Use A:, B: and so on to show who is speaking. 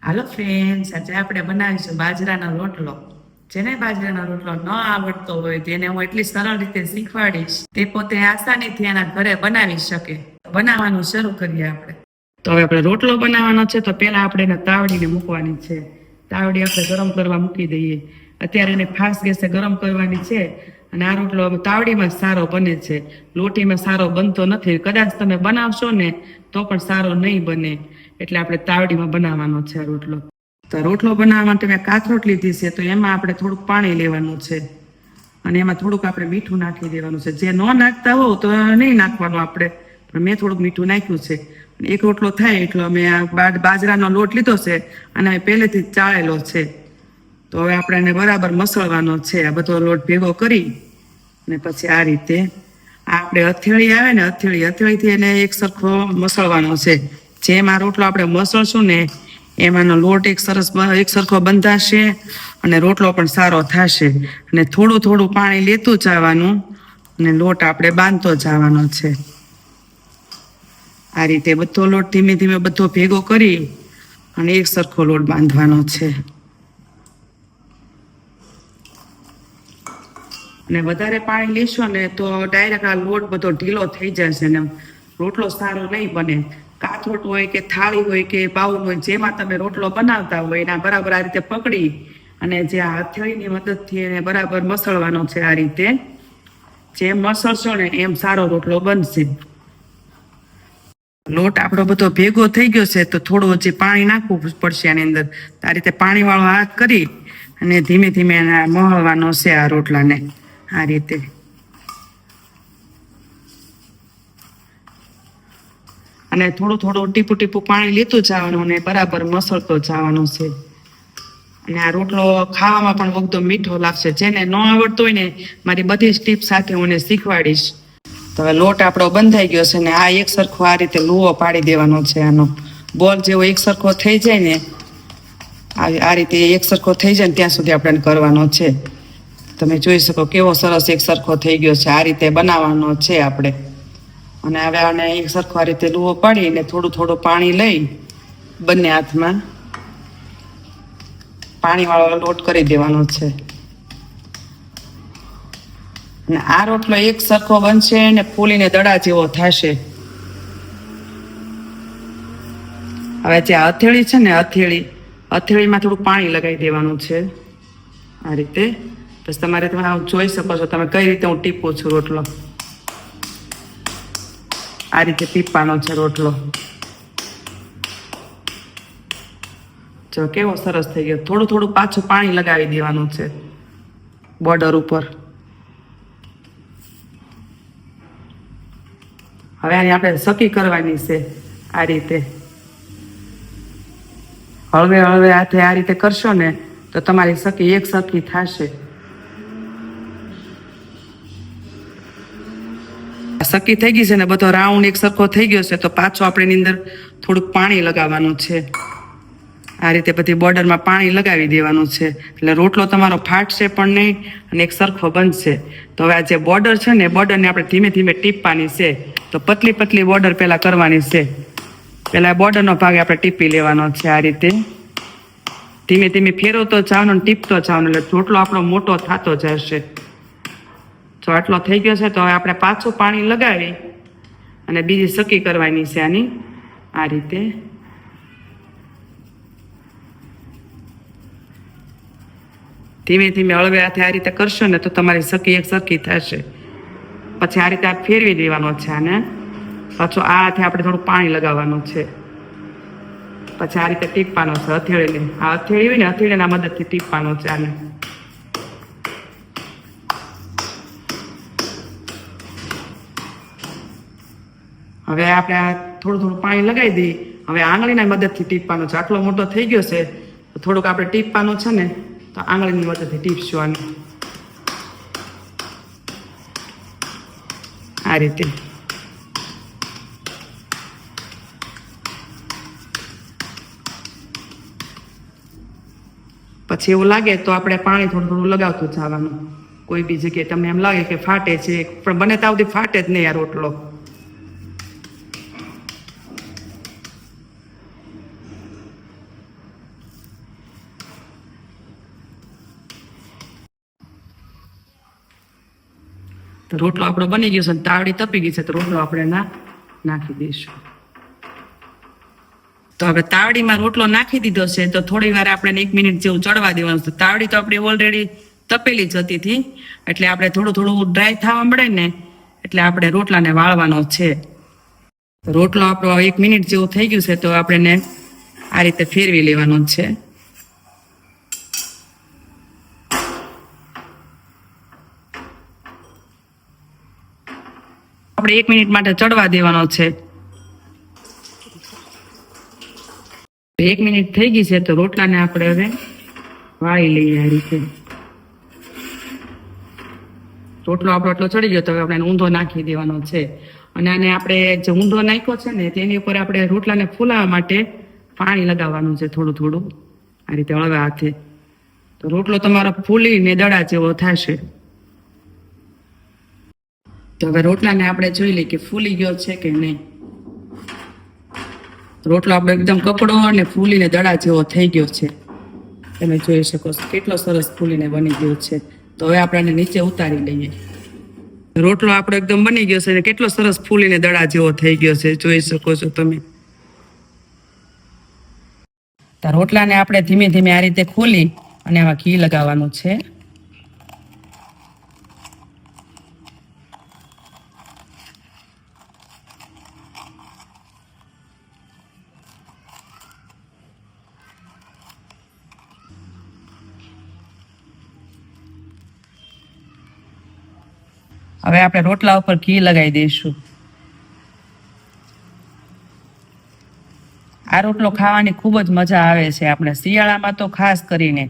A: હાલો friends, આજે આપણે બનાવીશું બાજરાનો રોટલો. જેને બાજરાનો રોટલો ન આવડતો હોય તેને હું એટલી સરળ રીતે શીખવાડીશ તે પોતે આસાનીથી એના ઘરે બનાવી શકે. બનાવવાનું શરૂ કરીએ આપણે. તો હવે આપણે રોટલો બનાવવાનો છે, તો પહેલા આપણે એને તાવડીને મૂકવાની છે. તાવડી આપણે ગરમ કરવા મૂકી દઈએ. અત્યારે એને ફાસ્ટ ગેસે ગરમ કરવાની છે. અને આ રોટલો તાવડીમાં સારો બને છે, લોટીમાં સારો બનતો નથી. કદાચ તમે બનાવશો ને તો પણ સારો નહીં બને, એટલે આપણે તાવડીમાં બનાવવાનો છે આ રોટલો. તો રોટલો બનાવવા માટે મેં કાથરોટ લીધી છે, તો એમાં આપણે થોડુંક પાણી લેવાનું છે અને એમાં થોડુંક આપણે મીઠું નાખી દેવાનું છે. જે ન નાખતા હોવ તો નહીં નાખવાનું આપણે, પણ મેં થોડુંક મીઠું નાખ્યું છે. એક રોટલો થાય એટલો મેં આ બાજરાનો લોટ લીધો છે અને પહેલેથી જ ચાળેલો છે. તો હવે આપણે એને બરાબર મસળવાનો છે. આ બધો લોટ ભેગો કરી અને પછી આ રીતે આપણે હથેળી આવે ને, હથેળીથી એને એક સરખો મસળવાનો છે. જેમ આ રોટલો આપણે મસળશું ને એમાંનો લોટ એક સરખો બંધાશે અને રોટલો પણ સારો થશે. અને થોડું થોડું પાણી લેતું જવાનું અને લોટ આપણે બાંધતો જવાનો છે. આ રીતે બધો લોટ ધીમે ધીમે બધો ભેગો કરી અને એક સરખો લોટ બાંધવાનો છે. અને વધારે પાણી લેશો ને તો ડાયરેક્ટ આ લોટ બધો ઢીલો થઈ જશે ને રોટલો સારો નહીં બને. કાથરોટ હોય કે થાળી હોય કે બાઉલ હોય, જેમાં તમે રોટલો બનાવતા હોય એના બરાબર આ રીતે પકડી અને જે આ હથેળીની મદદથી એને બરાબર મસળવાનો છે. આ રીતે જેમ મસળશો ને એમ સારો રોટલો બનશે. લોટ આપણો બધો ભેગો થઈ ગયો છે, તો થોડું હજી પાણી નાખવું પડશે આની અંદર. આ રીતે પાણીવાળો હાથ કરી અને ધીમે ધીમે એને મહળવાનો છે આ રોટલાને. આ રીતે અને થોડું થોડું ટીપું પાણી લેતું જવાનું અને બરાબર મસળતો જવાનું છે. અને આ રોટલો ખાવામાં પણ એકદમ મીઠો લાગશે. જેને ન આવડતો હોય ને મારી બધી ટીપ સાથે હું એને શીખવાડીશ. તો હવે લોટ આપણો બંધાઈ ગયો છે ને આ એક સરખો આ રીતે લુવો પાડી દેવાનો છે. આનો બોલ જેવો એક સરખો થઈ જાય ને, આ રીતે એક સરખો થઈ જાય ને ત્યાં સુધી આપણે કરવાનો છે. તમે જોઈ શકો કેવો સરસ એક સરખો થઈ ગયો છે. આ રીતે બનાવવાનો છે આપણે. અને હવે આને એક સરખો આ રીતે લુવો પાડીને થોડું થોડું પાણી લઈ બંને હાથમાં પાણીવાળો લોટ કરી દેવાનો છે. અને આ રોટલો એક સરખો બનશે ને ફૂલીને દડા જેવો થશે. હવે જે હથેળી છે ને, હથેળીમાં થોડું પાણી લગાવી દેવાનું છે આ રીતે. પછી તમે જોઈ શકો છો તમે કઈ રીતે હું ટીપું છું રોટલો. આ રીતે ટીપવાનો છે રોટલો. જો કેવો સરસ થઈ ગયો. થોડું થોડું પાછું પાણી લગાવી દેવાનું છે બોર્ડર ઉપર. હવે આની આપણે સકી કરવાની છે આ રીતે. હળવે હળવે હાથે આ રીતે કરશો ને તો તમારી સકી એક સરખી થશે. સકી થઈ ગઈ છે ને બધો રાઉન્ડ એક સરખો થઈ ગયો છે, તો પાછો આપણે એની અંદર થોડુંક પાણી લગાવવાનું છે. આ રીતે બધી બોર્ડરમાં પાણી લગાવી દેવાનું છે, એટલે રોટલો તમારો ફાટશે પણ નહીં અને એક સરખો બનશે. તો હવે આ જે બોર્ડર છે ને, બોર્ડરને આપણે ધીમે ધીમે ટીપવાની છે. તો પતલી પતલી બોર્ડર પહેલા કરવાની છે. પહેલા બોર્ડરનો ભાગ આપણે ટીપી લેવાનો છે. આ રીતે ધીમે ધીમે ફેરવતો જવાનો, ટીપતો જવાનો, એટલે રોટલો આપણો મોટો થતો જશે. જો આટલો થઈ ગયો છે, તો હવે આપણે પાછું પાણી લગાવી અને બીજી સકી કરવાની છે આની. આ રીતે ધીમે ધીમે હળવે હાથે આ રીતે કરશો ને તો તમારી સકી એક સરખી થશે. પછી આ રીતે આ ફેરવી દેવાનો છે આને. પાછું આ હાથે આપણે થોડું પાણી લગાવવાનું છે. પછી આ રીતે ટીપવાનો છે હથેળીને. આ હથેળી હોય ને, હથેળીના મદદથી ટીપવાનો છે આને. હવે આપણે આ થોડું થોડું પાણી લગાવી દઈએ. હવે આંગળીના મદદથી ટીપવાનો છે. આટલો મોટો થઈ ગયો છે તો થોડુંક આપણે ટીપવાનું છે ને, તો આંગળીની મદદથી ટીપશું આને આ રીતે. પછી એવું લાગે તો આપણે પાણી થોડું થોડું લગાવતું જવાનું. કોઈ બી જગ્યાએ તમને એમ લાગે કે ફાટે છે, પણ બને ત્યાં સુધી ફાટે જ નહીં આ રોટલો. તો રોટલો આપણો બની ગયો છે, તાવડી તપી ગઈ છે, તો રોટલો આપણે નાખી દઈશું. તો આપણે તાવડીમાં રોટલો નાખી દીધો છે, તો થોડી વાર આપણે 1 મિનિટ જેવું ચડવા દેવાનું છે. તાવડી તો આપણી ઓલરેડી તપેલી જ હતી, એટલે આપણે થોડું ડ્રાય થવા મળે ને એટલે આપણે રોટલાને વાળવાનો છે. રોટલો આપણો 1 મિનિટ જેવું થઈ ગયું છે, તો આપણે આ રીતે ફેરવી લેવાનો છે. આપણે 1 મિનિટ માટે ચડવા દેવાનો છે. 1 મિનિટ થઈ ગઈ છે, તો રોટલાને આપણે હવે વાળી લઈએ. આ રીતે રોટલો આપણો એટલો ચડી ગયો, તો હવે આપણે ઊંધો નાખી દેવાનો છે. અને આને આપણે જે ઊંધો નાખ્યો છે ને તેની ઉપર આપણે રોટલાને ફૂલાવા માટે પાણી લગાવવાનું છે, થોડું આ રીતે હળવા હાથે. તો રોટલો તમારો ફૂલીને દડા જેવો થશે. તો હવે રોટલાને આપણે જોઈ લઈએ કે ફૂલી ગયો છે કે નહીં. રોટલો આપણો એકદમ કકડો અને ફૂલીને દડા જેવો થઈ ગયો છે. તમે જોઈ શકો છો કેટલો સરસ ફૂલીને બની ગયો છે. તો હવે આપણે નીચે ઉતારી લઈએ. રોટલો આપણો એકદમ બની ગયો છે અને કેટલો સરસ ફૂલીને દડા જેવો થઈ ગયો છે, જોઈ શકો છો તમે. તો રોટલાને આપણે ધીમે ધીમે આ રીતે ખોલી અને આમાં ઘી લગાવવાનું છે. હવે આપણે રોટલા ઉપર ઘી લગાવી દઈશું. આ રોટલો ખાવાની ખૂબ જ મજા આવે છે. આપણે શિયાળામાં તો ખાસ કરીને